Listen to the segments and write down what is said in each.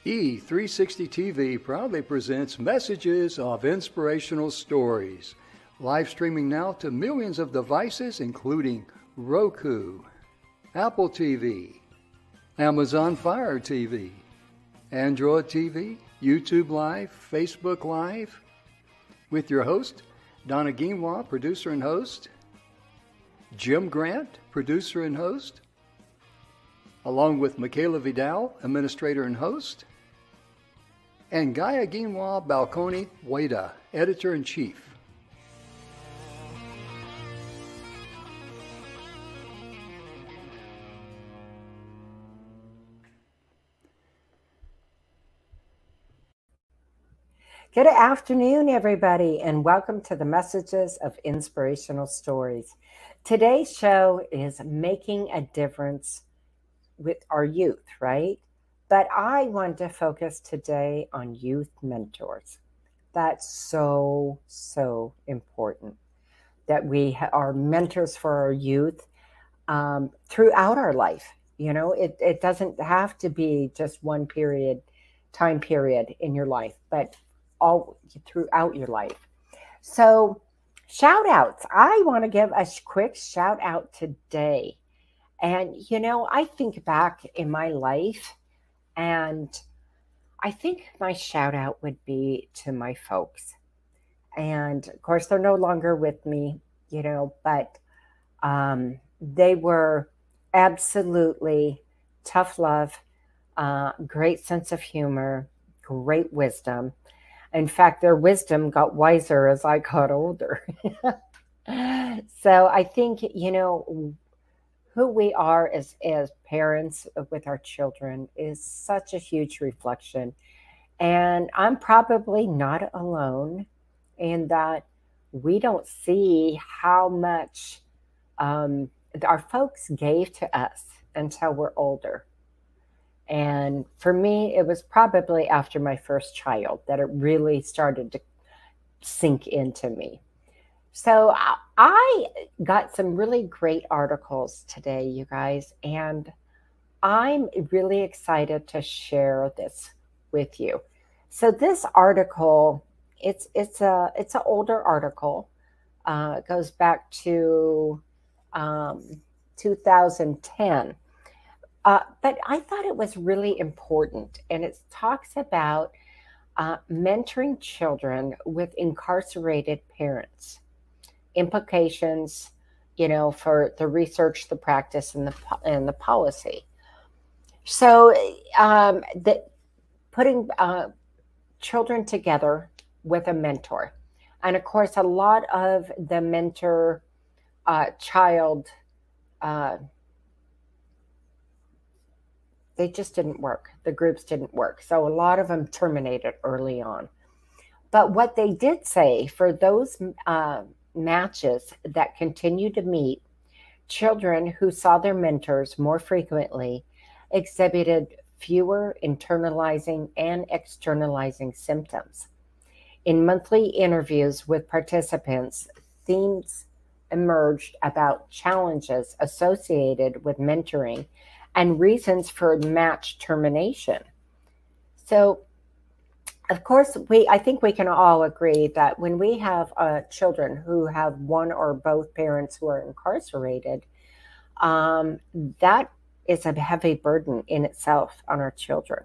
E360 TV proudly presents messages of inspirational stories. Live streaming now to millions of devices, including Roku, Apple TV, Amazon Fire TV, Android TV, YouTube Live, Facebook Live, with your host, Donna Guimwa, producer and host, Jim Grant, producer and host, along with Michaela Vidal, administrator and host, and Gaia Guimwa Balconi Wada, editor-in-chief. Good afternoon, everybody, and welcome to the Messages of Inspirational Stories. Today's show is making a difference with our youth, right? But I want to focus today on youth mentors. That's so important that we are mentors for our youth throughout our life. You know, it doesn't have to be just one time period in your life, but all throughout your life. So shout outs. I want to give a quick shout out today. And, you know, I think back in my life and I think my shout out would be to my folks. And of course, they're no longer with me, you know, but they were absolutely tough love, great sense of humor, great wisdom. In fact, their wisdom got wiser as I got older. So I think, you know, who we are as parents with our children is such a huge reflection. And I'm probably not alone in that we don't see how much our folks gave to us until we're older. And for me, it was probably after my first child that it really started to sink into me. So I got some really great articles today, you guys, and I'm really excited to share this with you. So this article, it's an older article. It goes back to 2010. But I thought it was really important, and it talks about mentoring children with incarcerated parents, implications, you know, for the research, the practice, and the policy. So putting children together with a mentor, and of course, a lot of the mentor child. They just didn't work. The groups didn't work. So a lot of them terminated early on. But what they did say for those matches that continued to meet, children who saw their mentors more frequently exhibited fewer internalizing and externalizing symptoms. In monthly interviews with participants, themes emerged about challenges associated with mentoring and reasons for match termination. So, of course, I think we can all agree that when we have children who have one or both parents who are incarcerated, that is a heavy burden in itself on our children.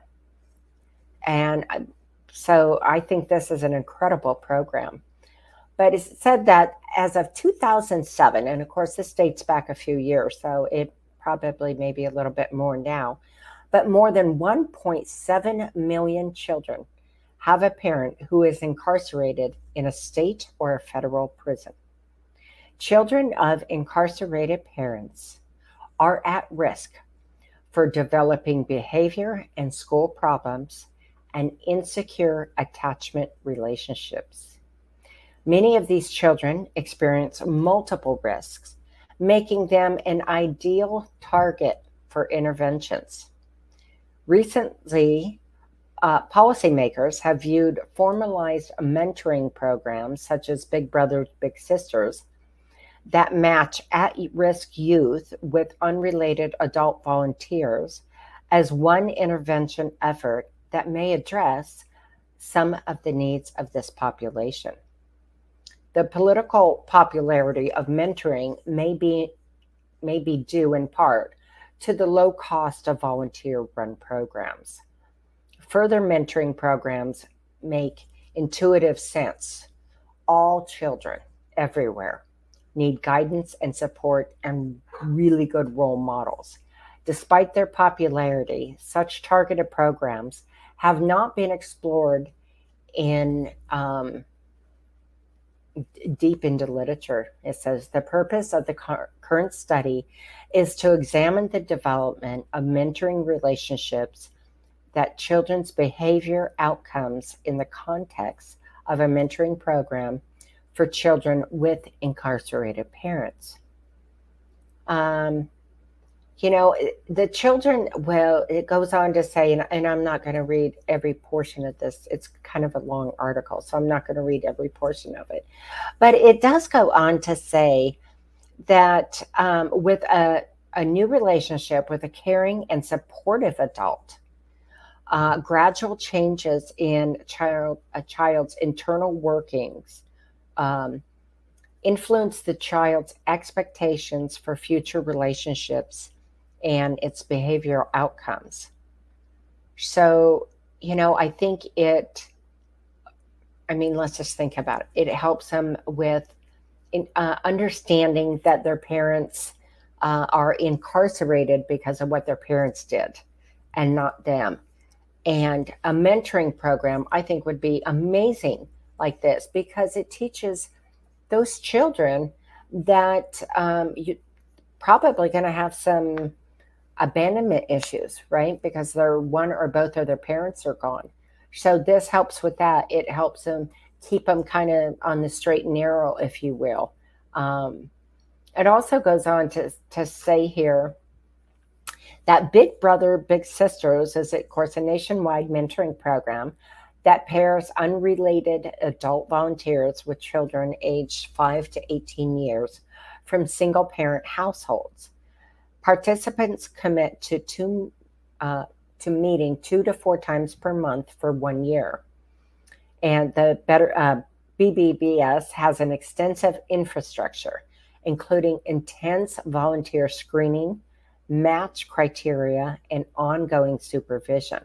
And so I think this is an incredible program. But it's said that as of 2007, and of course this dates back a few years, so it probably maybe a little bit more now, but more than 1.7 million children have a parent who is incarcerated in a state or a federal prison. Children of incarcerated parents are at risk for developing behavior and school problems and insecure attachment relationships. Many of these children experience multiple risks, making them an ideal target for interventions. Recently, policymakers have viewed formalized mentoring programs such as Big Brothers Big Sisters that match at-risk youth with unrelated adult volunteers as one intervention effort that may address some of the needs of this population. The political popularity of mentoring may be due in part to the low cost of volunteer run programs. Further, mentoring programs make intuitive sense. All children everywhere need guidance and support and really good role models. Despite their popularity, such targeted programs have not been explored in deep into literature. It says the purpose of the current study is to examine the development of mentoring relationships that children's behavior outcomes in the context of a mentoring program for children with incarcerated parents. Um, the children, well, it goes on to say, and I'm not going to read every portion of this. It's kind of a long article, so I'm not going to read every portion of it. But it does go on to say that with a new relationship with a caring and supportive adult, gradual changes in a child's internal workings um, influence the child's expectations for future relationships and its behavioral outcomes. So, I think let's just think about it. It helps them with understanding that their parents are incarcerated because of what their parents did and not them. And a mentoring program, I think, would be amazing like this because it teaches those children that you're probably going to have some abandonment issues, right? Because they're one or both of their parents are gone. So this helps with that. It helps them keep them kind of on the straight and narrow, if you will. It also goes on to say here that Big Brother, Big Sisters is, of course, a nationwide mentoring program that pairs unrelated adult volunteers with children aged 5 to 18 years from single parent households. Participants commit to meeting 2 to 4 times per month for 1 year. And the BBBS has an extensive infrastructure, including intense volunteer screening, match criteria, and ongoing supervision.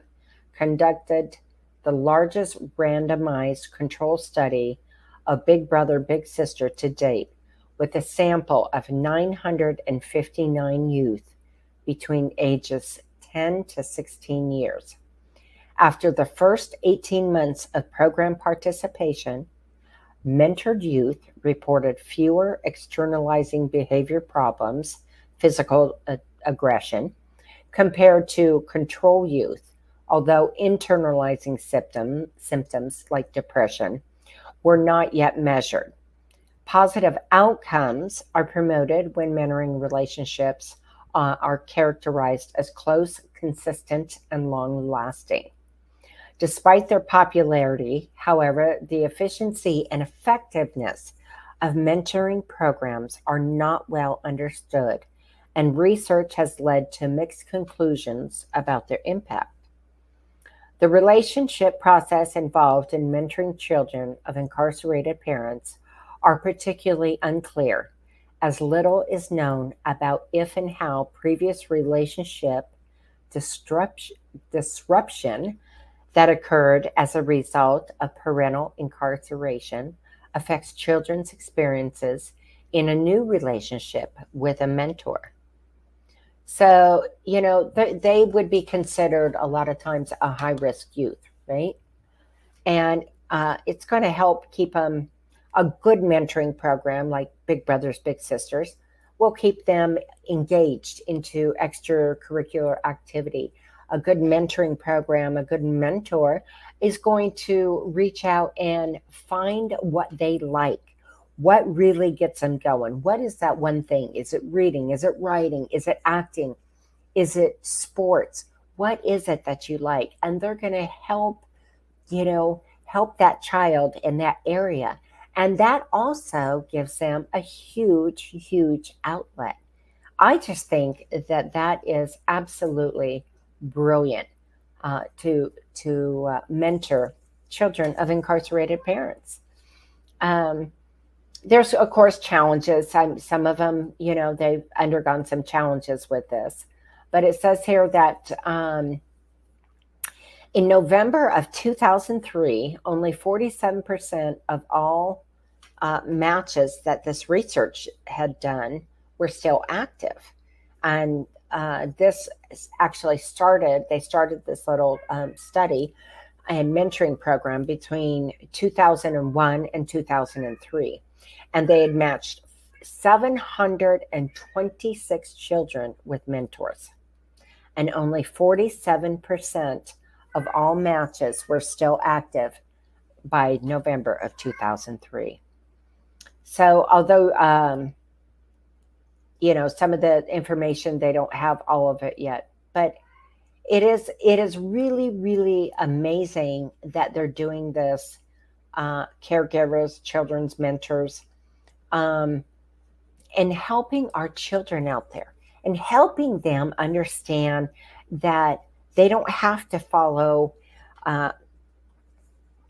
Conducted the largest randomized control study of Big Brother, Big Sister to date, with a sample of 959 youth between ages 10 to 16 years. After the first 18 months of program participation, mentored youth reported fewer externalizing behavior problems, physical aggression, compared to control youth, although internalizing symptoms like depression were not yet measured. Positive outcomes are promoted when mentoring relationships are characterized as close, consistent, and long-lasting. Despite their popularity, however, the efficiency and effectiveness of mentoring programs are not well understood, and research has led to mixed conclusions about their impact. The relationship process involved in mentoring children of incarcerated parents are particularly unclear, as little is known about if and how previous relationship disruption that occurred as a result of parental incarceration affects children's experiences in a new relationship with a mentor. So, they would be considered a lot of times a high risk youth, right? And it's going to help keep them a good mentoring program like Big Brothers, Big Sisters will keep them engaged into extracurricular activity. A good mentoring program, a good mentor is going to reach out and find what they like. What really gets them going? What is that one thing? Is it reading? Is it writing? Is it acting? Is it sports? What is it that you like? And they're going to help that child in that area. And that also gives them a huge, huge outlet. I just think that is absolutely brilliant. to mentor children of incarcerated parents. Um, there's of course challenges. Some of them, they've undergone some challenges with this, but it says here that in November of 2003, only 47% of all matches that this research had done were still active. And this actually they started this little study and mentoring program between 2001 and 2003. And they had matched 726 children with mentors. And only 47% of all matches were still active by November of 2003. So, although, some of the information, they don't have all of it yet, but it is really, really amazing that they're doing this, caregivers, children's mentors, um, and helping our children out there and helping them understand that they don't have to follow uh,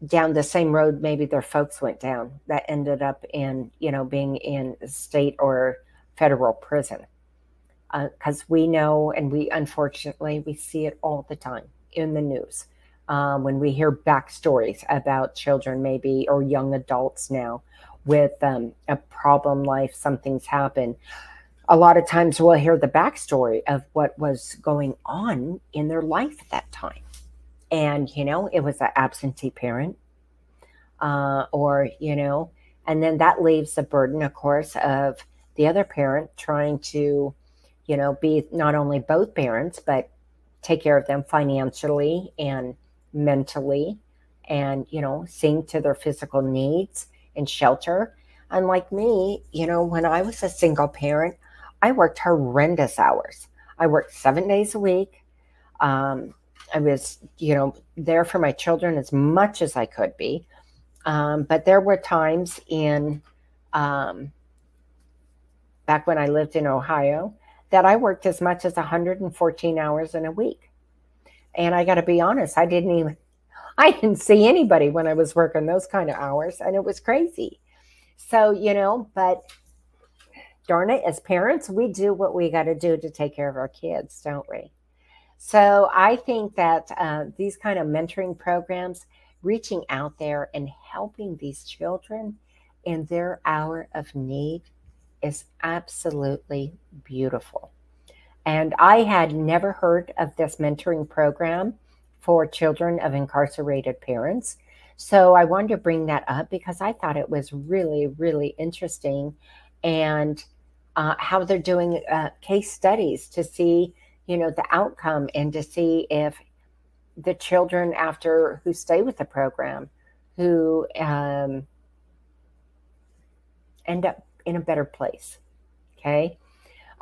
down the same road maybe their folks went down that ended up in, being in state or federal prison. Because we know, and we unfortunately we see it all the time in the news, when we hear backstories about children maybe or young adults now with a problem life, something's happened. A lot of times we'll hear the backstory of what was going on in their life at that time. And, it was an absentee parent, or, and then that leaves the burden, of course, of the other parent trying to, be not only both parents, but take care of them financially and mentally and, seeing to their physical needs and shelter. Unlike me, when I was a single parent, I worked horrendous hours. I worked 7 days a week. I was, there for my children as much as I could be. But there were times um, back when I lived in Ohio, that I worked as much as 114 hours in a week. And I got to be honest, I didn't see anybody when I was working those kind of hours, and it was crazy. So, but darn it, as parents, we do what we got to do to take care of our kids, don't we? So I think that these kind of mentoring programs, reaching out there and helping these children in their hour of need, is absolutely beautiful. And I had never heard of this mentoring program for children of incarcerated parents. So I wanted to bring that up because I thought it was really, really interesting. And how they're doing case studies to see, the outcome and to see if the children after who stay with the program, who end up in a better place. Okay.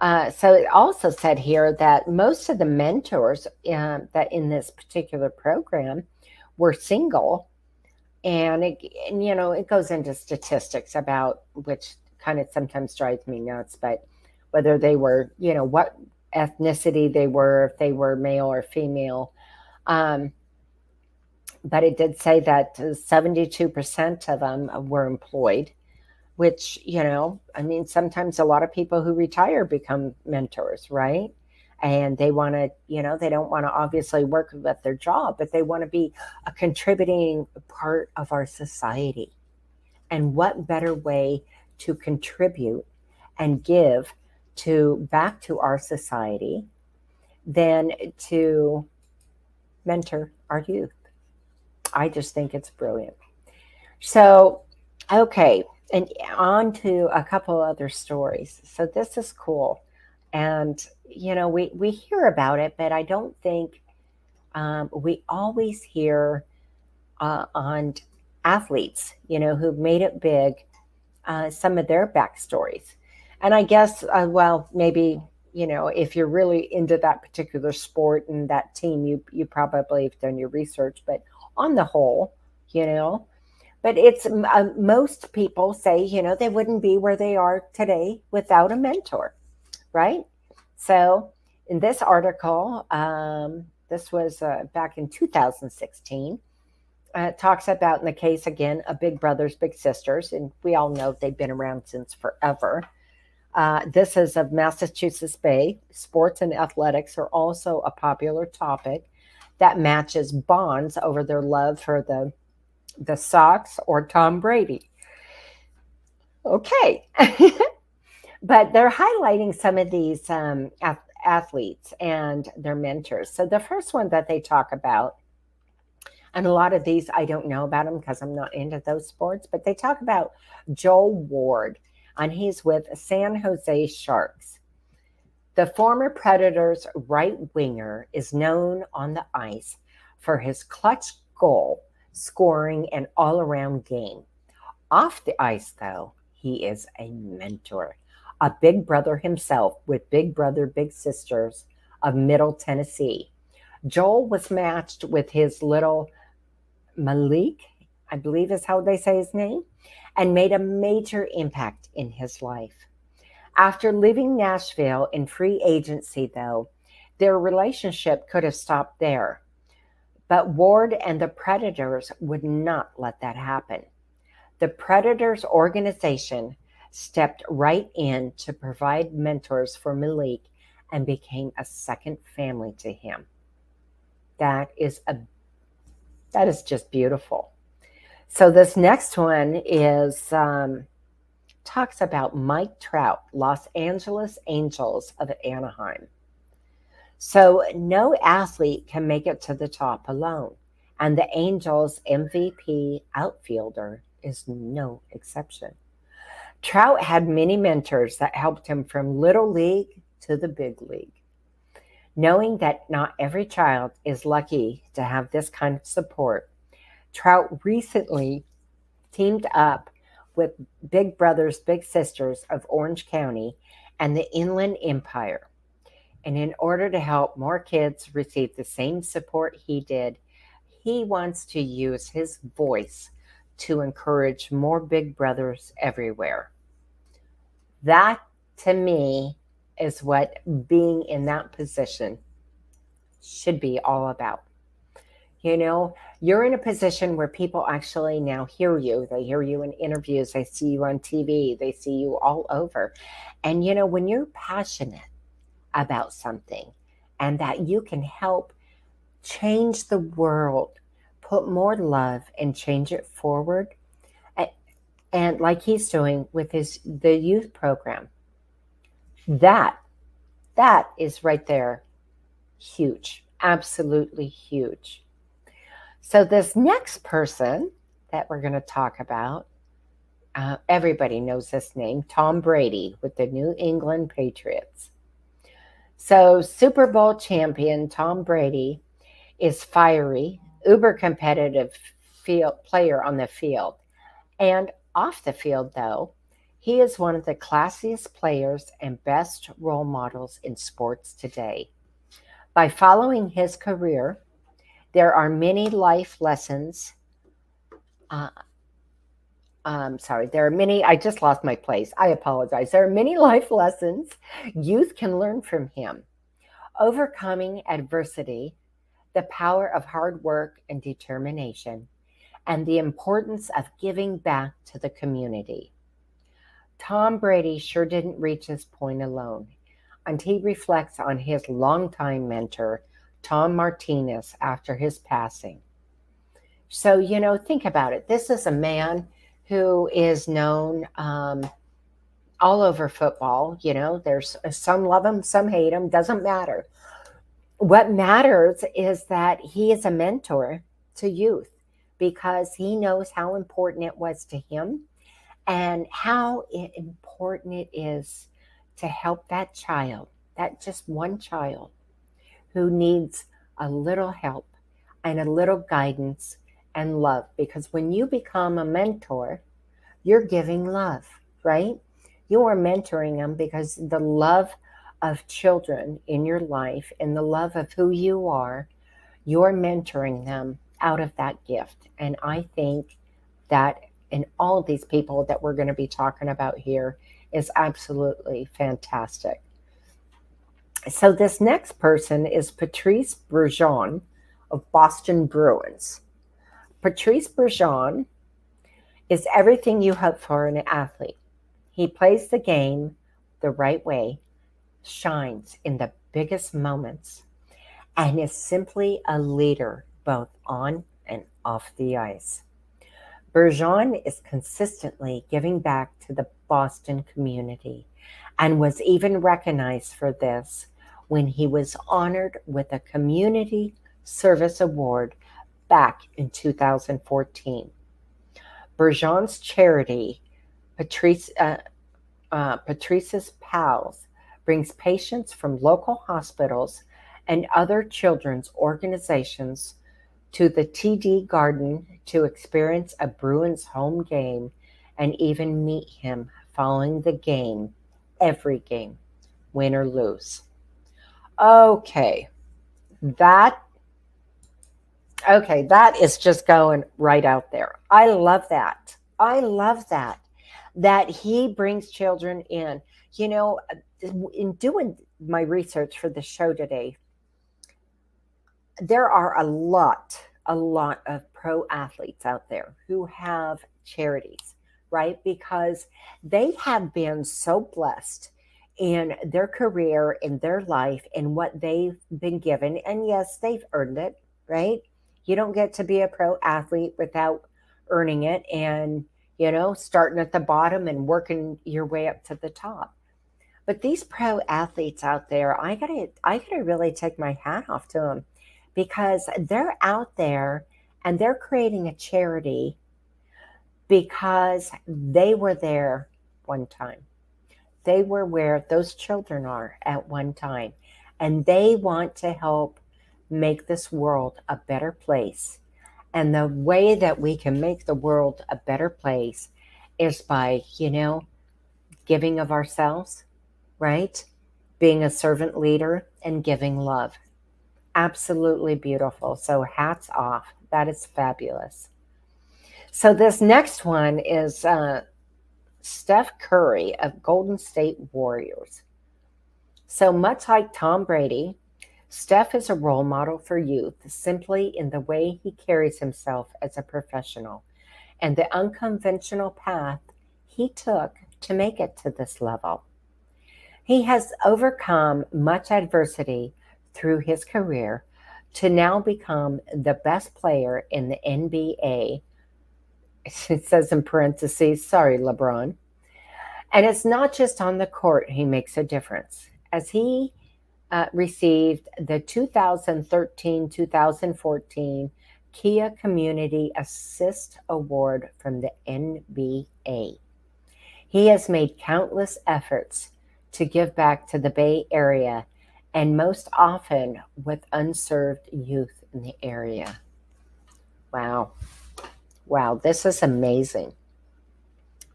So it also said here that most of the mentors that in this particular program were single, and it goes into statistics about, which kind of sometimes drives me nuts, but whether they were, what ethnicity they were, if they were male or female. Um, but it did say that 72% of them were employed, which, I mean, sometimes a lot of people who retire become mentors, right? And they want to, they don't want to obviously work at their job, but they want to be a contributing part of our society. And what better way to contribute and give back to our society than to mentor our youth? I just think it's brilliant. So, okay, and on to a couple other stories. So this is cool. And, we hear about it, but I don't think we always hear on athletes, who've made it big, some of their backstories. And I guess, well, maybe, if you're really into that particular sport and that team, you probably have done your research. But on the whole, but it's most people say, they wouldn't be where they are today without a mentor, right? So in this article, This was back in 2016. It talks about, in the case again, of Big Brothers, Big Sisters, and we all know they've been around since forever. This is of Massachusetts Bay. Sports and athletics are also a popular topic that matches bonds over their love for the Sox or Tom Brady. Okay. But they're highlighting some of these athletes and their mentors. So the first one that they talk about, and a lot of these I don't know about them because I'm not into those sports, but they talk about Joel Ward, and he's with San Jose Sharks. The former Predators right winger is known on the ice for his clutch goal scoring and all around game. Off the ice, though, he is a mentor, a big brother himself with Big Brother, Big Sisters of Middle Tennessee. Joel was matched with his little Malik, I believe is how they say his name, and made a major impact in his life. After leaving Nashville in free agency, though, their relationship could have stopped there. But Ward and the Predators would not let that happen. The Predators organization stepped right in to provide mentors for Malik and became a second family to him. That is just beautiful. So this next one is talks about Mike Trout, Los Angeles Angels of Anaheim. So no athlete can make it to the top alone, and the Angels MVP outfielder is no exception. Trout had many mentors that helped him from little league to the big league. Knowing that not every child is lucky to have this kind of support, Trout recently teamed up with Big Brothers Big Sisters of Orange County and the Inland Empire. And in order to help more kids receive the same support he did, he wants to use his voice to encourage more big brothers everywhere. That, to me, is what being in that position should be all about. You know, you're in a position where people actually now hear you. They hear you in interviews. They see you on TV. They see you all over. And, you know, when you're passionate about something and that you can help change the world, put more love and change it forward, and like he's doing with the youth program, that is right there huge, absolutely huge. So this next person that we're going to talk about, everybody knows this name, Tom Brady with the New England Patriots. So Super Bowl champion Tom Brady is fiery, uber competitive player on the field. And off the field, though, he is one of the classiest players and best role models in sports today. By following his career, there are many life lessons. There are many, I just lost my place. I apologize. There are many life lessons youth can learn from him. Overcoming adversity, the power of hard work and determination, and the importance of giving back to the community. Tom Brady sure didn't reach this point alone, and he reflects on his longtime mentor, Tom Martinez, after his passing. So, you know, think about it. This is a man who is known all over football. You know, there's some love him, some hate him, doesn't matter. What matters is that he is a mentor to youth because he knows how important it was to him and how important it is to help that child, that just one child who needs a little help and a little guidance and love. Because when you become a mentor, you're giving love, right? You are mentoring them because the love of children in your life and the love of who you are, you're mentoring them out of that gift. And I think that in all these people that we're going to be talking about here is absolutely fantastic. So this next person is Patrice Bergeron of Boston Bruins. Patrice Bergeron is everything you hope for in an athlete. He plays the game the right way, shines in the biggest moments, and is simply a leader both on and off the ice. Bergeron is consistently giving back to the Boston community and was even recognized for this when he was honored with a Community Service Award back in 2014. Bergeron's charity, Patrice, Patrice's Pals, brings patients from local hospitals and other children's organizations to the TD Garden to experience a Bruins home game and even meet him following the game, every game, win or lose. Okay, that that is just going right out there. I love that. I love that. That he brings children in. You know, in doing my research for the show today, there are a lot of pro athletes out there who have charities, right? Because they have been so blessed in their career, in their life, in what they've been given. And yes, they've earned it, right? You don't get to be a pro athlete without earning it and, starting at the bottom and working your way up to the top. But these pro athletes out there, I gotta really take my hat off to them because they're out there and they're creating a charity because they were there one time. They were where those children are at one time, and they want to help make this world a better place. And the way that we can make the world a better place is by, giving of ourselves, right? Being a servant leader and giving love. Absolutely beautiful. So hats off. That is fabulous. So this next one is Steph Curry of Golden State Warriors. So much like Tom Brady, Steph is a role model for youth simply in the way he carries himself as a professional and the unconventional path he took to make it to this level. He has overcome much adversity through his career to now become the best player in the NBA. It says in parentheses, sorry, LeBron. And it's not just on the court he makes a difference. As he received the 2013-2014 Kia Community Assist Award from the NBA. He has made countless efforts to give back to the Bay Area and most often with unserved youth in the area. Wow. Wow, this is amazing.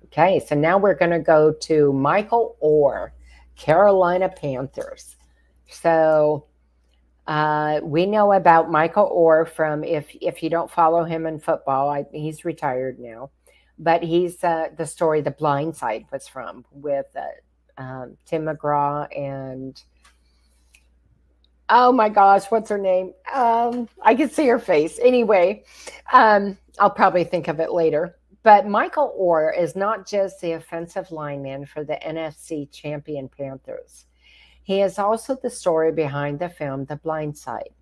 Okay, so now we're going to go to Michael Orr, Carolina Panthers. So we know about Michael Orr from, if you don't follow him in football, he's retired now, but he's the story The Blind Side was from with Tim McGraw and, oh my gosh, what's her name? I can see her face. Anyway, I'll probably think of it later. But Michael Orr is not just the offensive lineman for the NFC champion Panthers. He is also the story behind the film The Blind Side.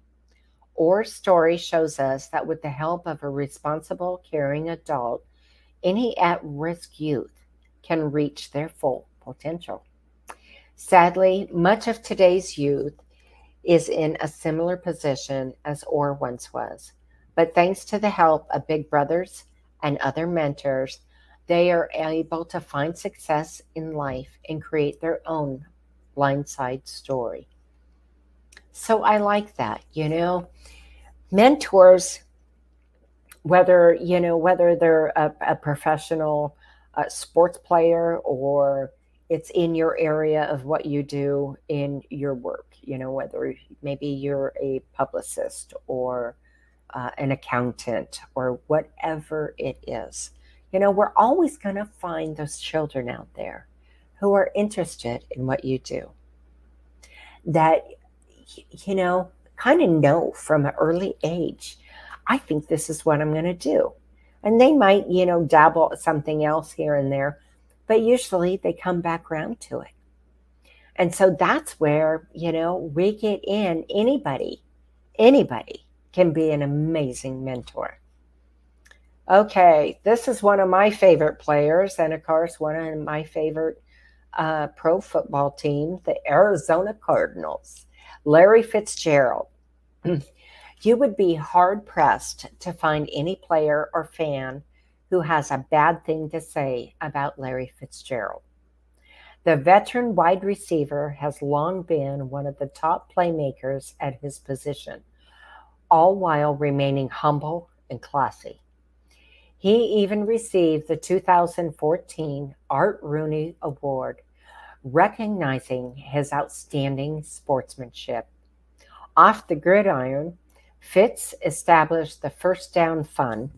Orr's story shows us that with the help of a responsible, caring adult, any at-risk youth can reach their full potential. Sadly, much of today's youth is in a similar position as Orr once was. But thanks to the help of big brothers and other mentors, they are able to find success in life and create their own blindside story. So I like that, mentors, whether they're a professional sports player or it's in your area of what you do in your work, whether maybe you're a publicist or an accountant or whatever it is. We're always going to find those children out there who are interested in what you do. that, you know, kind of know from an early age, I think this is what I'm going to do. And they might, dabble something else here and there, but usually they come back around to it. And so that's where, we get in. Anybody can be an amazing mentor. Okay, this is one of my favorite players, and of course, one of my favorite pro football team, the Arizona Cardinals, Larry Fitzgerald. You would be hard pressed to find any player or fan who has a bad thing to say about Larry Fitzgerald. The veteran wide receiver has long been one of the top playmakers at his position, all while remaining humble and classy. He even received the 2014 Art Rooney Award, recognizing his outstanding sportsmanship. Off the gridiron, Fitz established the First Down Fund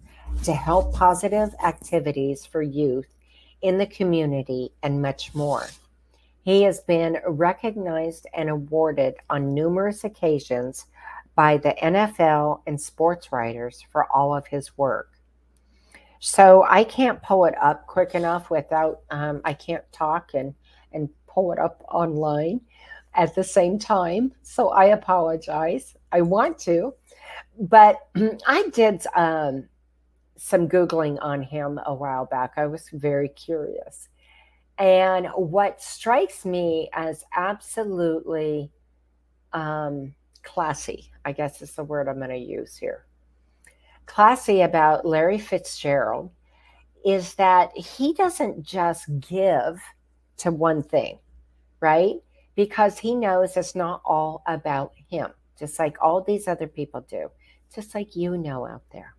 to help positive activities for youth in the community and much more. He has been recognized and awarded on numerous occasions by the NFL and sports writers for all of his work. So I can't pull it up quick enough without, I can't talk and pull it up online at the same time. So I apologize. I want to, but I did some Googling on him a while back. I was very curious. And what strikes me as absolutely classy, I guess is the word I'm going to use here, classy about Larry Fitzgerald is that he doesn't just give to one thing, right? Because he knows it's not all about him, just like all these other people do, just like out there.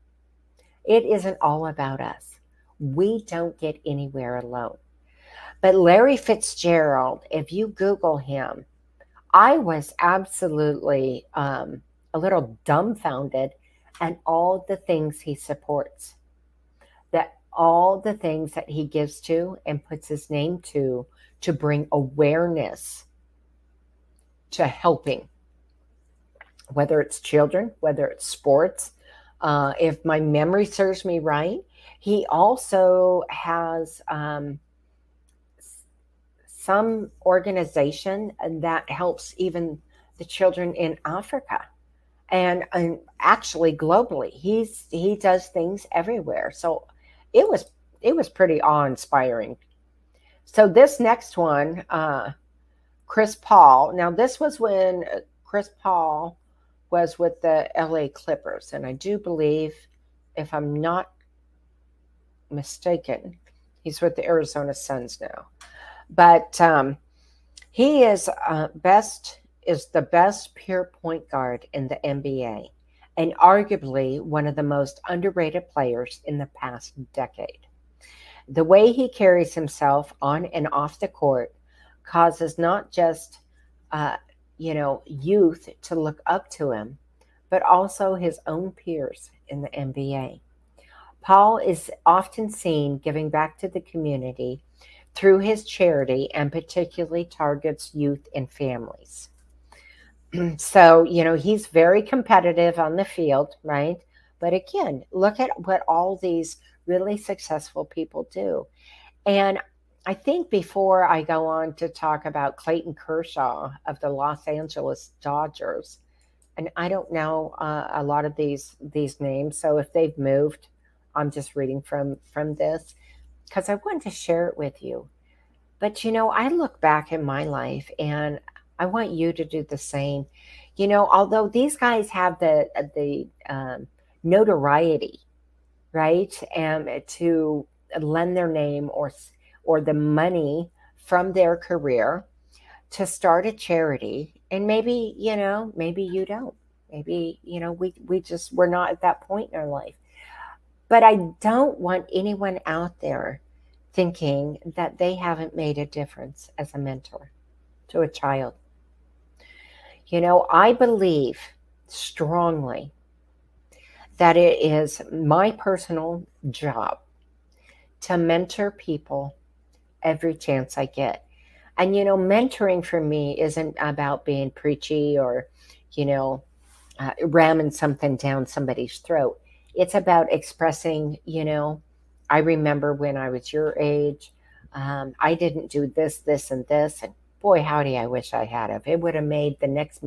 It isn't all about us. We don't get anywhere alone. But Larry Fitzgerald, if you Google him, I was absolutely a little dumbfounded at all the things he supports, that all the things that he gives to and puts his name to bring awareness to helping, whether it's children, whether it's sports. If my memory serves me right, he also has some organization that helps even the children in Africa and actually globally. He does things everywhere. So it was pretty awe-inspiring. So this next one, Chris Paul. Now this was when Chris Paul was with the LA Clippers, and I do believe, if I'm not mistaken, he's with the Arizona Suns now. But he is the best pure point guard in the NBA, and arguably one of the most underrated players in the past decade. The way he carries himself on and off the court causes not just youth to look up to him, but also his own peers in the NBA. Paul is often seen giving back to the community through his charity and particularly targets youth and families. So, he's very competitive on the field, right? But again, look at what all these really successful people do. And I think before I go on to talk about Clayton Kershaw of the Los Angeles Dodgers, and I don't know a lot of these names, so if they've moved, I'm just reading from this because I wanted to share it with you. But I look back in my life and I want you to do the same. Although these guys have the notoriety, right, and to lend their name or the money from their career to start a charity, and maybe you don't, maybe we're not at that point in our life. But I don't want anyone out there thinking that they haven't made a difference as a mentor to a child. I believe strongly that it is my personal job to mentor people every chance I get. And, mentoring for me isn't about being preachy or, you know, ramming something down somebody's throat. It's about expressing, I remember when I was your age, I didn't do this, this, and this. And boy, howdy, I wish I had of. It would have made the next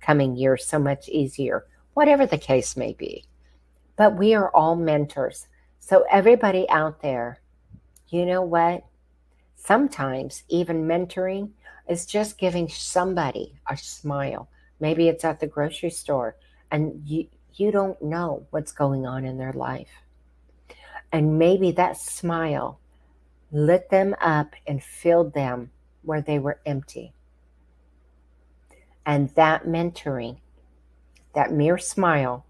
coming year so much easier, whatever the case may be. But we are all mentors. So, everybody out there, you know what? Sometimes even mentoring is just giving somebody a smile. Maybe it's at the grocery store and you don't know what's going on in their life. And maybe that smile lit them up and filled them where they were empty. And that mentoring, that mere smile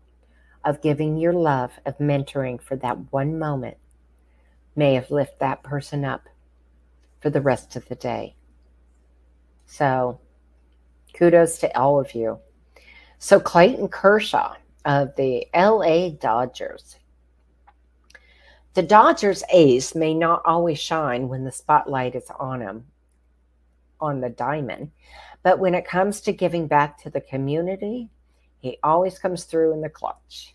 of giving your love, of mentoring for that one moment, may have lifted that person up for the rest of the day. So, kudos to all of you. So, Clayton Kershaw of the LA Dodgers. The Dodgers ace may not always shine when the spotlight is on him, on the diamond, but when it comes to giving back to the community, he always comes through in the clutch.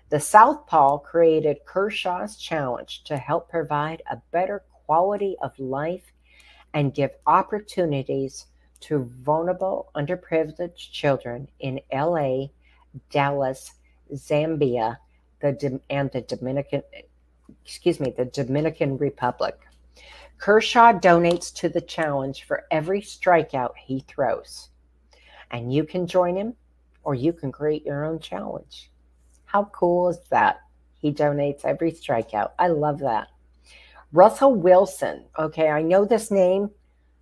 The Southpaw created Kershaw's Challenge to help provide a better quality of life and give opportunities to vulnerable, underprivileged children in LA, Dallas, Zambia, and the Dominican Republic. Kershaw donates to the challenge for every strikeout he throws. And you can join him or you can create your own challenge. How cool is that? He donates every strikeout. I love that. Russell Wilson. Okay, I know this name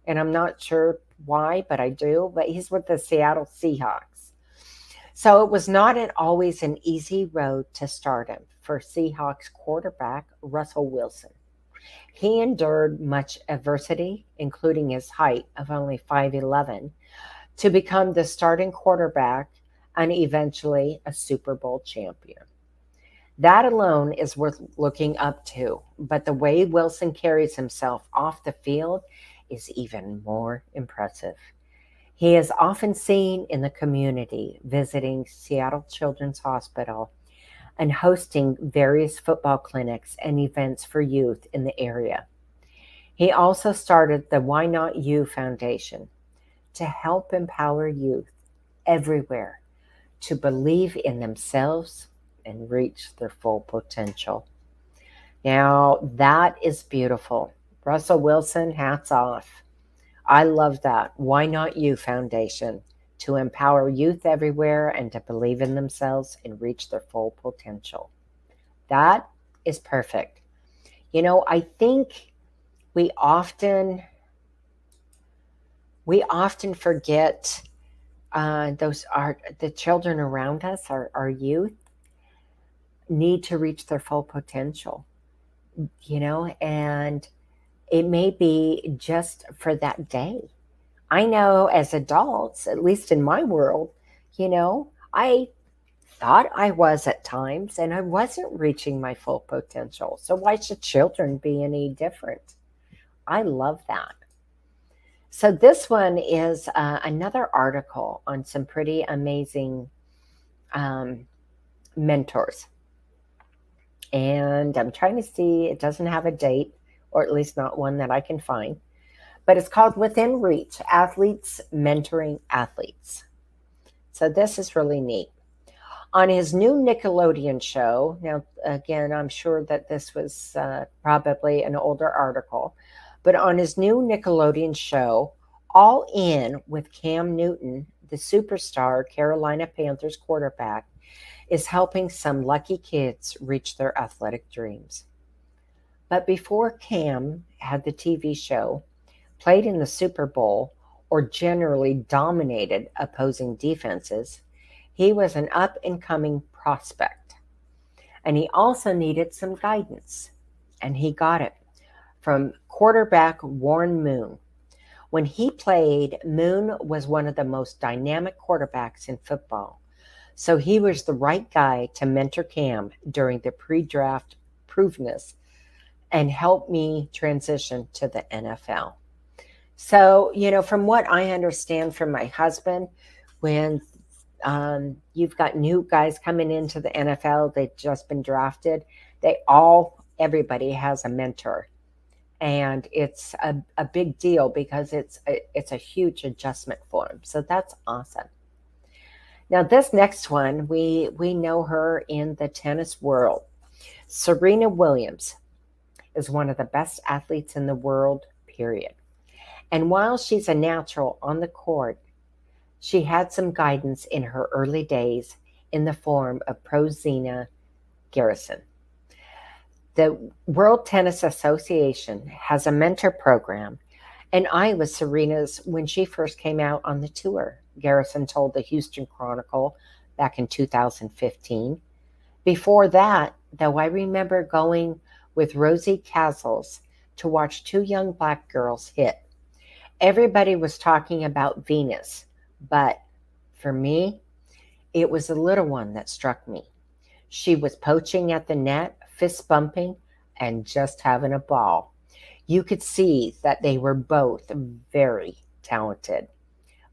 and I'm not sure why, but I do. But he's with the Seattle Seahawks. So it was not always an easy road to stardom for Seahawks quarterback Russell Wilson. He endured much adversity, including his height of only 5'11", to become the starting quarterback and eventually a Super Bowl champion. That alone is worth looking up to, but the way Wilson carries himself off the field is even more impressive. He is often seen in the community visiting Seattle Children's Hospital and hosting various football clinics and events for youth in the area. He also started the Why Not You Foundation to help empower youth everywhere to believe in themselves and reach their full potential. Now, that is beautiful. Russell Wilson, hats off. I love that. Why Not You Foundation to empower youth everywhere and to believe in themselves and reach their full potential. That is perfect. I think we often forget those are the children around us, our youth, need to reach their full potential, and it may be just for that day. I know as adults, at least in my world, I thought I was at times and I wasn't reaching my full potential. So why should children be any different? I love that. So this one is another article on some pretty amazing mentors. And I'm trying to see, it doesn't have a date, or at least not one that I can find. But it's called Within Reach, Athletes Mentoring Athletes. So this is really neat. On his new Nickelodeon show, now again, I'm sure that this was probably an older article, but on his new Nickelodeon show, All In with Cam Newton, the superstar Carolina Panthers quarterback, is helping some lucky kids reach their athletic dreams. But before Cam had the TV show, played in the Super Bowl, or generally dominated opposing defenses, he was an up-and-coming prospect. And he also needed some guidance. And he got it from quarterback Warren Moon. When he played, Moon was one of the most dynamic quarterbacks in football. So he was the right guy to mentor Cam during the pre-draft proveness and help me transition to the NFL. So, from what I understand from my husband, when you've got new guys coming into the NFL, they've just been drafted, everybody has a mentor. And it's a big deal because it's a huge adjustment for them. So that's awesome. Now, this next one, we know her in the tennis world. Serena Williams is one of the best athletes in the world, period. And while she's a natural on the court, she had some guidance in her early days in the form of Pro Xena Garrison. The World Tennis Association has a mentor program, and I was Serena's when she first came out on the tour, Garrison told the Houston Chronicle back in 2015. Before that, though, I remember going with Rosie Castles to watch two young black girls hit. Everybody was talking about Venus, but for me, it was the little one that struck me. She was poaching at the net, fist bumping, and just having a ball. You could see that they were both very talented.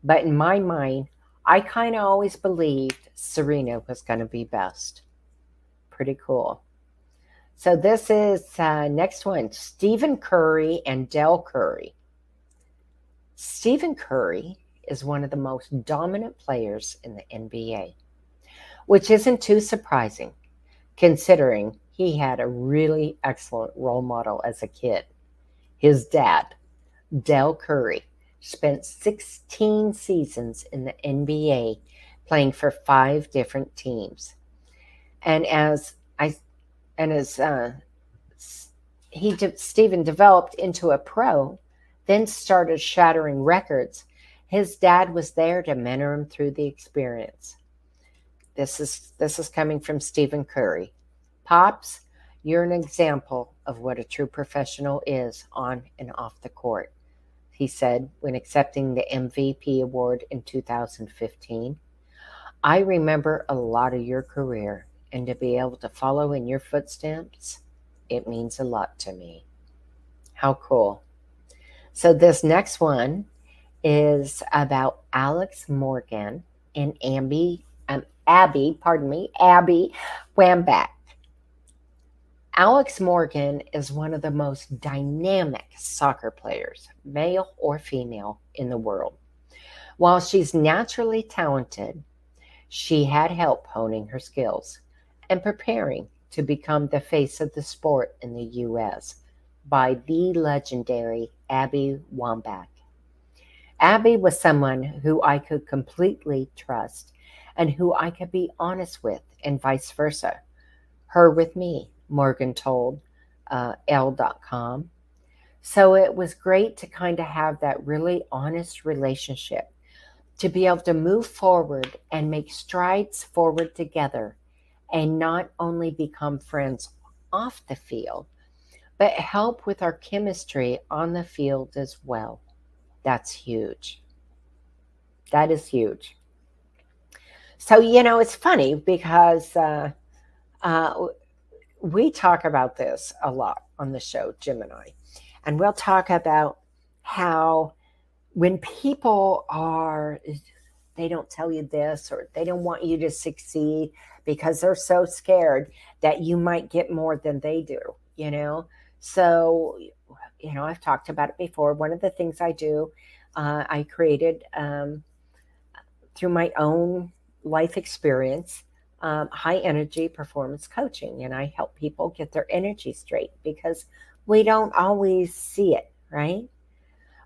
But in my mind, I kind of always believed Serena was going to be best. Pretty cool. So this is next one, Stephen Curry and Del Curry. Stephen Curry is one of the most dominant players in the NBA, which isn't too surprising considering he had a really excellent role model as a kid. His dad, Del Curry, spent 16 seasons in the NBA playing for 5 different teams. And as Stephen developed into a pro, then started shattering records, his dad was there to mentor him through the experience. This is coming from Stephen Curry. Pops, you're an example of what a true professional is on and off the court, he said when accepting the MVP award in 2015. I remember a lot of your career, and to be able to follow in your footsteps, it means a lot to me. How cool. So this next one is about Alex Morgan and Abby Wambach. Alex Morgan is one of the most dynamic soccer players, male or female, in the world. While she's naturally talented, she had help honing her skills and preparing to become the face of the sport in the U.S. by the legendary Abby Wambach. Abby was someone who I could completely trust and who I could be honest with, and vice versa. Her with me, Morgan told Elle.com. So it was great to kind of have that really honest relationship, to be able to move forward and make strides forward together, and not only become friends off the field, but help with our chemistry on the field as well. That's huge. That is huge. So, it's funny because uh, we talk about this a lot on the show, Jim and I. And we'll talk about how when people they don't tell you this, or they don't want you to succeed because they're so scared that you might get more than they do. So, I've talked about it before. One of the things I do, I created through my own life experience, high energy performance coaching. And I help people get their energy straight because we don't always see it, right?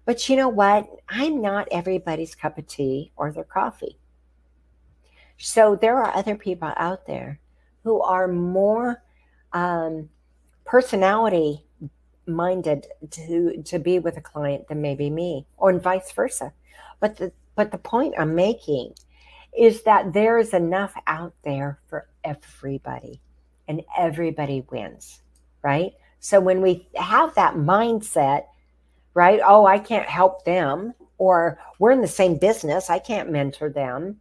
But you know what? I'm not everybody's cup of tea or their coffee. So there are other people out there who are more personality minded to be with a client than maybe me, or vice versa. But the point I'm making is that there is enough out there for everybody, and everybody wins, right? So when we have that mindset, right? Oh, I can't help them, or we're in the same business, I can't mentor them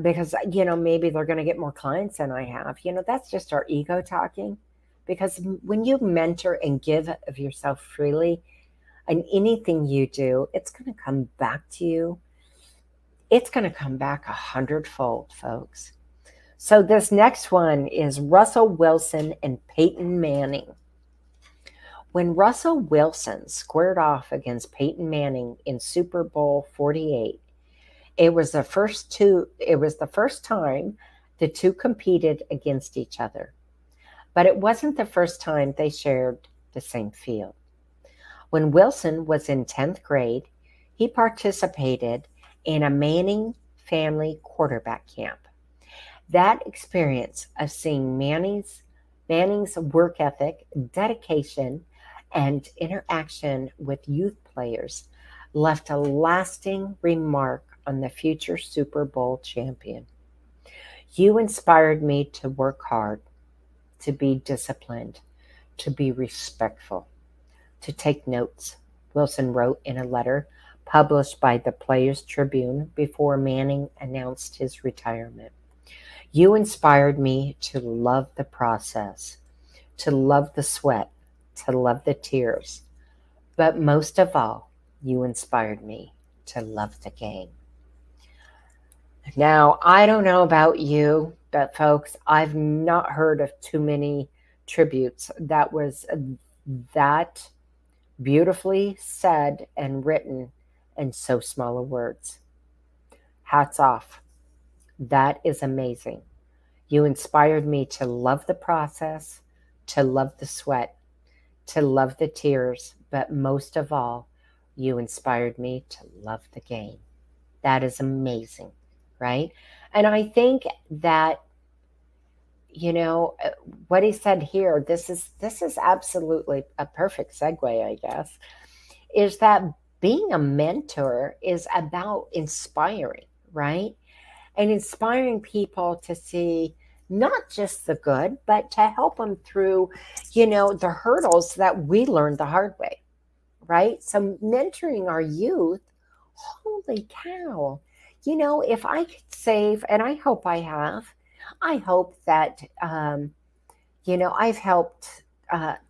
because maybe they're going to get more clients than I have. That's just our ego talking. Because when you mentor and give of yourself freely, And anything you do, it's going to come back to you. It's going to come back 100-fold, folks. So this next one is Russell Wilson and Peyton Manning. When Russell Wilson squared off against Peyton Manning in Super Bowl 48, it was the first time the two competed against each other. But it wasn't the first time they shared the same field. When Wilson was in 10th grade, he participated in a Manning family quarterback camp. That experience of seeing Manning's work ethic, dedication, and interaction with youth players left a lasting remark on the future Super Bowl champion. You inspired me to work hard, to be disciplined, to be respectful, to take notes, Wilson wrote in a letter published by the Players Tribune before Manning announced his retirement. You inspired me to love the process, to love the sweat, to love the tears. But most of all, you inspired me to love the game. Now, I don't know about you, but folks, I've not heard of too many tributes that was that beautifully said and written in so small of words. Hats off. That is amazing. You inspired me to love the process, to love the sweat, to love the tears, but most of all, you inspired me to love the game. That is amazing, right? And I think that, what he said here, this is absolutely a perfect segue, I guess, is that being a mentor is about inspiring, right? And inspiring people to see not just the good, but to help them through, the hurdles that we learned the hard way, right? So mentoring our youth, holy cow. If I could save, and I hope I have, I hope that, I've helped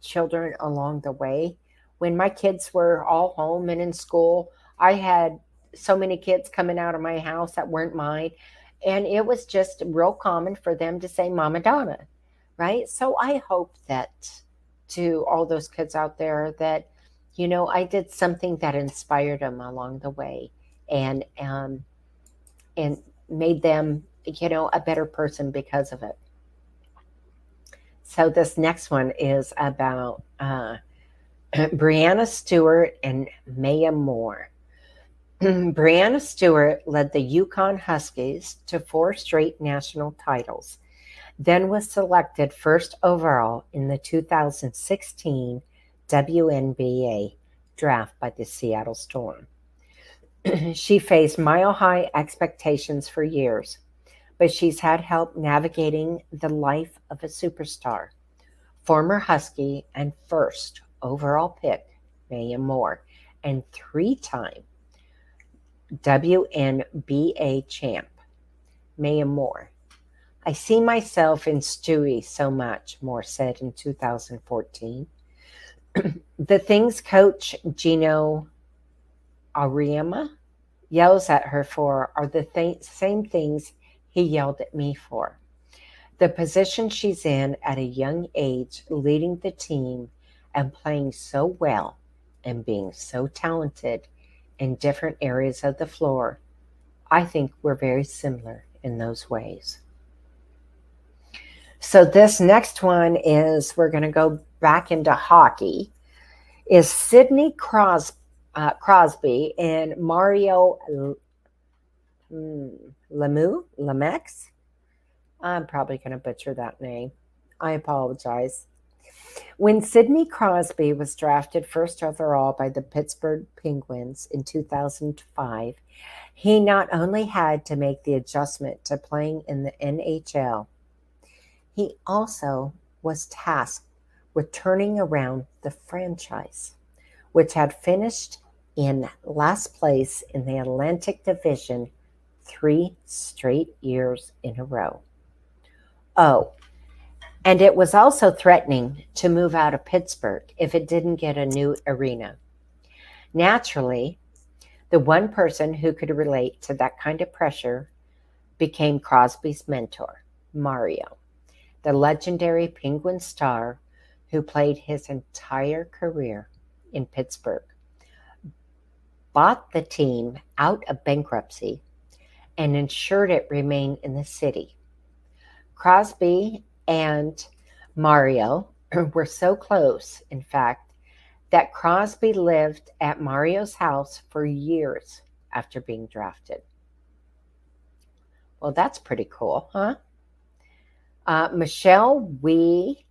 children along the way. When my kids were all home and in school, I had so many kids coming out of my house that weren't mine. And it was just real common for them to say Mama Donna, right? So I hope that to all those kids out there that, I did something that inspired them along the way and made them, a better person because of it. So this next one is about Brianna Stewart and Maya Moore. Brianna Stewart led the Yukon Huskies to 4 straight national titles, then was selected first overall in the 2016 WNBA draft by the Seattle Storm. She faced mile-high expectations for years, but she's had help navigating the life of a superstar. Former Husky and first overall pick, Maya Moore, and 3-time WNBA champ, Maya Moore. I see myself in Stewie so much, Moore said in 2014. The things Coach Gino Auriemma yells at her for are the same things he yelled at me for. The position she's in at a young age, leading the team and playing so well and being so talented in different areas of the floor, I think we're very similar in those ways. So this next one is, we're going to go back into hockey, is Sidney Crosby and Mario Lemieux. I'm probably going to butcher that name. I apologize. When Sidney Crosby was drafted first overall by the Pittsburgh Penguins in 2005, he not only had to make the adjustment to playing in the NHL, he also was tasked with turning around the franchise, which had finished in last place in the Atlantic Division 3 straight years in a row. Oh, and it was also threatening to move out of Pittsburgh if it didn't get a new arena. Naturally, the one person who could relate to that kind of pressure became Crosby's mentor, Mario, the legendary Penguin star who played his entire career in Pittsburgh, bought the team out of bankruptcy, and ensured it remained in the city. Crosby and Mario were so close, in fact, that Crosby lived at Mario's house for years after being drafted. Well, that's pretty cool, huh? Michelle Wee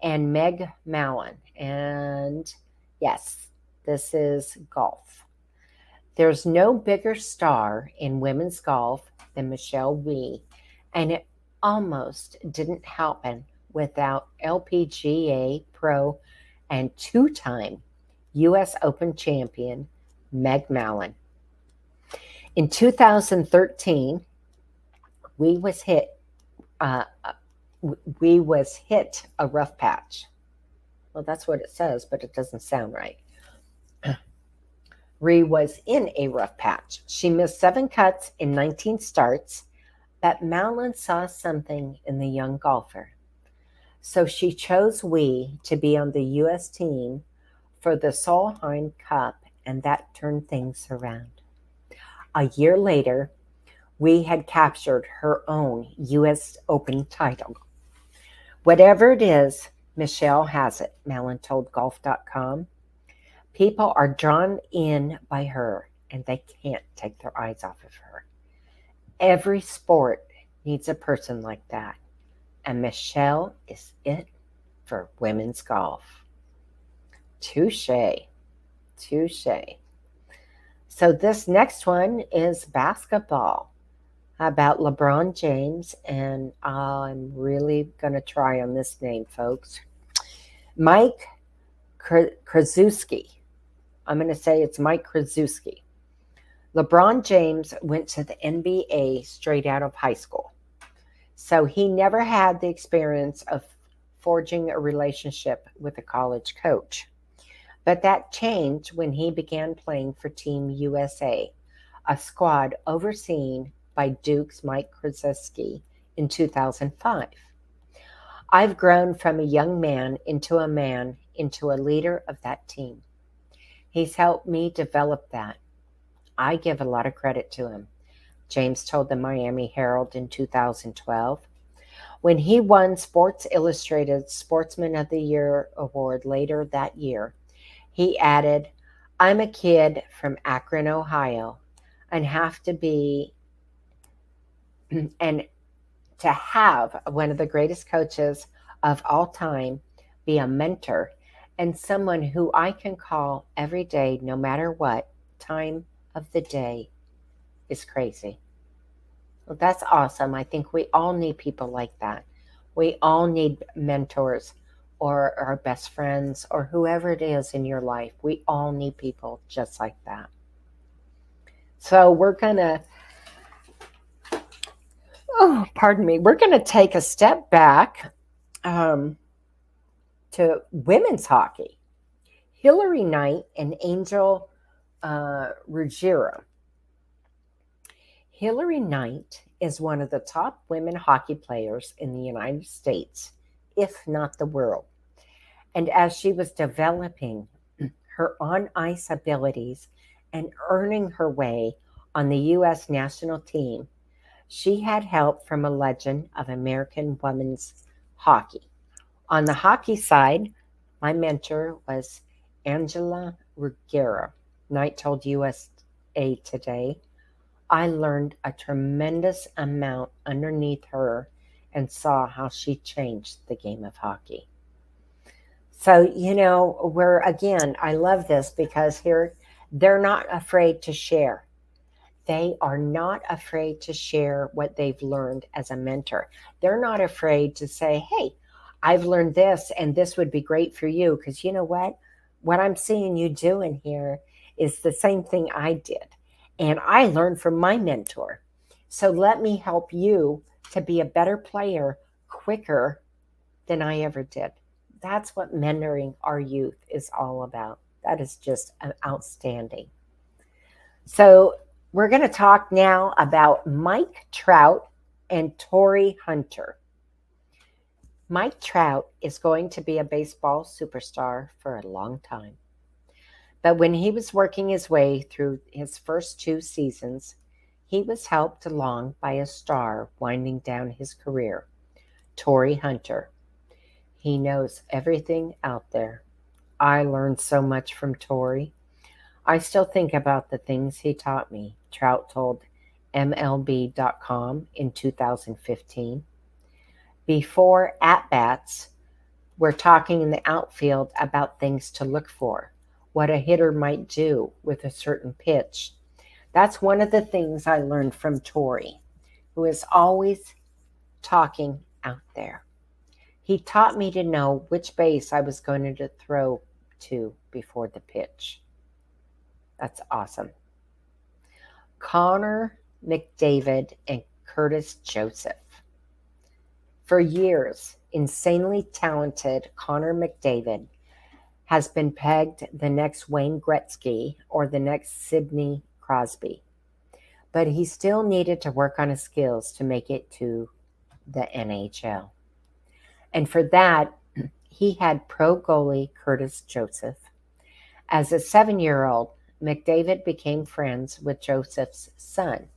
and Meg Mallon. And yes, this is golf. There's no bigger star in women's golf than Michelle Wee, and it almost didn't happen without LPGA pro and two-time U.S. Open champion Meg Mallon. In 2013, we was hit uh, a rough patch. Well, that's what it says, but it doesn't sound right. Ree was in a rough patch. She missed 7 cuts in 19 starts, but Mallon saw something in the young golfer. So she chose Wee to be on the U.S. team for the Solheim Cup, and that turned things around. A year later, Wee had captured her own U.S. Open title. Whatever it is, Michelle has it, Mallon told Golf.com. People are drawn in by her, and they can't take their eyes off of her. Every sport needs a person like that, and Michelle is it for women's golf. Touche. Touche. So this next one is basketball about LeBron James, and I'm really going to try on this name, folks. Mike Krzyzewski. I'm going to say it's Mike Krzyzewski. LeBron James went to the NBA straight out of high school. So he never had the experience of forging a relationship with a college coach. But that changed when he began playing for Team USA, a squad overseen by Duke's Mike Krzyzewski in 2005. I've grown from a young man into a leader of that team. He's helped me develop that. I give a lot of credit to him, James told the Miami Herald in 2012. When he won Sports Illustrated's Sportsman of the Year award later that year, he added, I'm a kid from Akron, Ohio, and and to have one of the greatest coaches of all time be a mentor and someone who I can call every day, no matter what time of the day, is crazy. Well, that's awesome. I think we all need people like that. We all need mentors or our best friends or whoever it is in your life. We all need people just like that. So we're going to, we're going to take a step back to women's hockey. Hillary Knight and Angel Ruggiero. Hillary Knight is one of the top women hockey players in the United States, if not the world. And as she was developing her on-ice abilities and earning her way on the U.S. national team, she had help from a legend of American women's hockey. On the hockey side, my mentor was Angela Ruggiero. Knight told USA Today, I learned a tremendous amount underneath her and saw how she changed the game of hockey. So, I love this because here they're not afraid to share. They are not afraid to share what they've learned as a mentor. They're not afraid to say, hey, I've learned this and this would be great for you because you know what? What I'm seeing you doing here is the same thing I did. And I learned from my mentor. So let me help you to be a better player quicker than I ever did. That's what mentoring our youth is all about. That is just outstanding. So we're going to talk now about Mike Trout and Torii Hunter. Mike Trout is going to be a baseball superstar for a long time. But when he was working his way through his first 2 seasons, he was helped along by a star winding down his career, Torii Hunter. He knows everything out there. I learned so much from Torii. I still think about the things he taught me, Trout told MLB.com in 2015. Before at-bats, we're talking in the outfield about things to look for, what a hitter might do with a certain pitch. That's one of the things I learned from Torii, who is always talking out there. He taught me to know which base I was going to throw to before the pitch. That's awesome. Connor McDavid and Curtis Joseph. For years, insanely talented Connor McDavid has been pegged the next Wayne Gretzky or the next Sidney Crosby. But he still needed to work on his skills to make it to the NHL. And for that, he had pro goalie Curtis Joseph. As a 7-year-old, McDavid became friends with Joseph's son,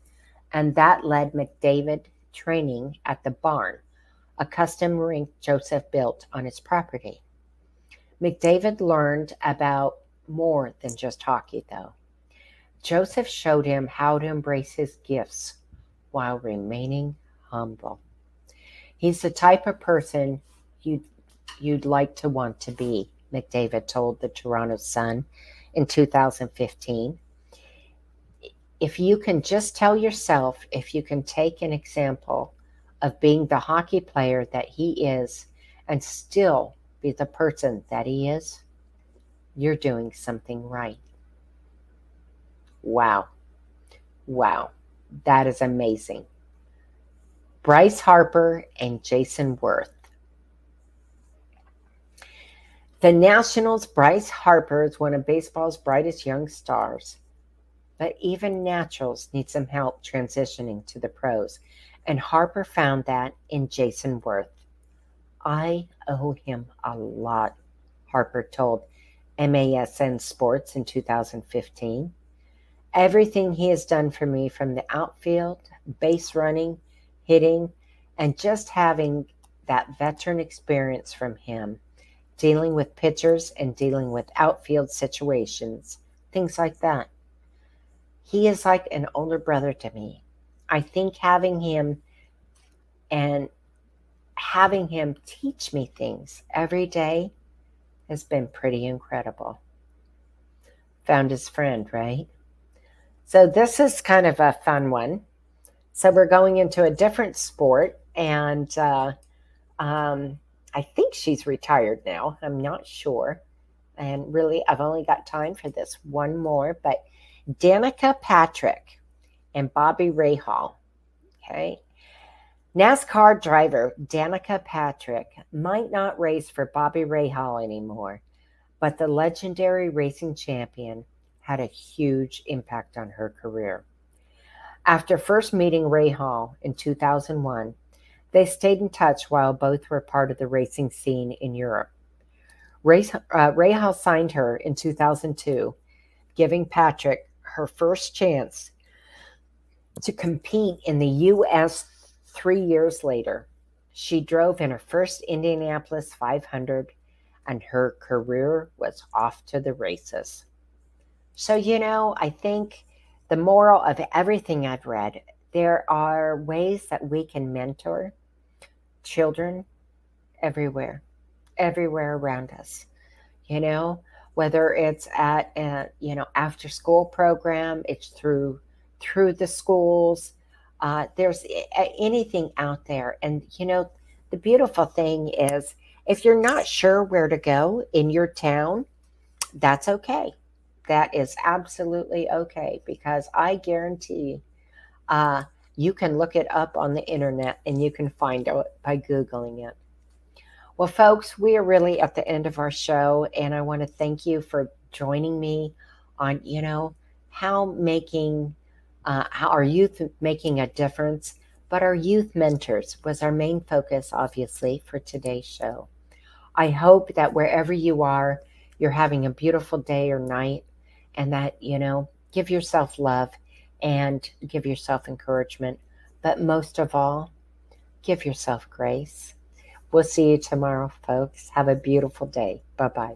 and that led McDavid training at the barn, a custom rink Joseph built on his property. McDavid learned about more than just hockey, though. Joseph showed him how to embrace his gifts while remaining humble. He's the type of person you'd like to want to be, McDavid told the Toronto Sun in 2015. If you can just tell yourself, if you can take an example of being the hockey player that he is and still be the person that he is, you're doing something right. Wow. Wow. That is amazing. Bryce Harper and Jason Worth. The Nationals' Bryce Harper is one of baseball's brightest young stars. But even naturals need some help transitioning to the pros. And Harper found that in Jason Worth. I owe him a lot, Harper told MASN Sports in 2015. Everything he has done for me from the outfield, base running, hitting, and just having that veteran experience from him, dealing with pitchers and dealing with outfield situations, things like that. He is like an older brother to me. I think having him teach me things every day has been pretty incredible. Found his friend, right? So this is kind of a fun one. So we're going into a different sport, and I think she's retired now. I'm not sure. And really, I've only got time for this one more, but Danica Patrick and Bobby Rahal. Okay. NASCAR driver Danica Patrick might not race for Bobby Rahal anymore, but the legendary racing champion had a huge impact on her career. After first meeting Rahal in 2001, they stayed in touch while both were part of the racing scene in Europe. Rahal signed her in 2002, giving Patrick her first chance to compete in the U.S. 3 years later. She drove in her first Indianapolis 500, and her career was off to the races. So, I think the moral of everything I've read, there are ways that we can mentor children everywhere around us. Whether it's at after school program, it's through the schools. There's anything out there. And the beautiful thing is, if you're not sure where to go in your town, that's okay. That is absolutely okay, because I guarantee you can look it up on the internet and you can find it by Googling it. Well, folks, we are really at the end of our show, and I want to thank you for joining me on, how how our youth making a difference. But our youth mentors was our main focus, obviously, for today's show. I hope that wherever you are, you're having a beautiful day or night, and that, give yourself love and give yourself encouragement. But most of all, give yourself grace. We'll see you tomorrow, folks. Have a beautiful day. Bye bye.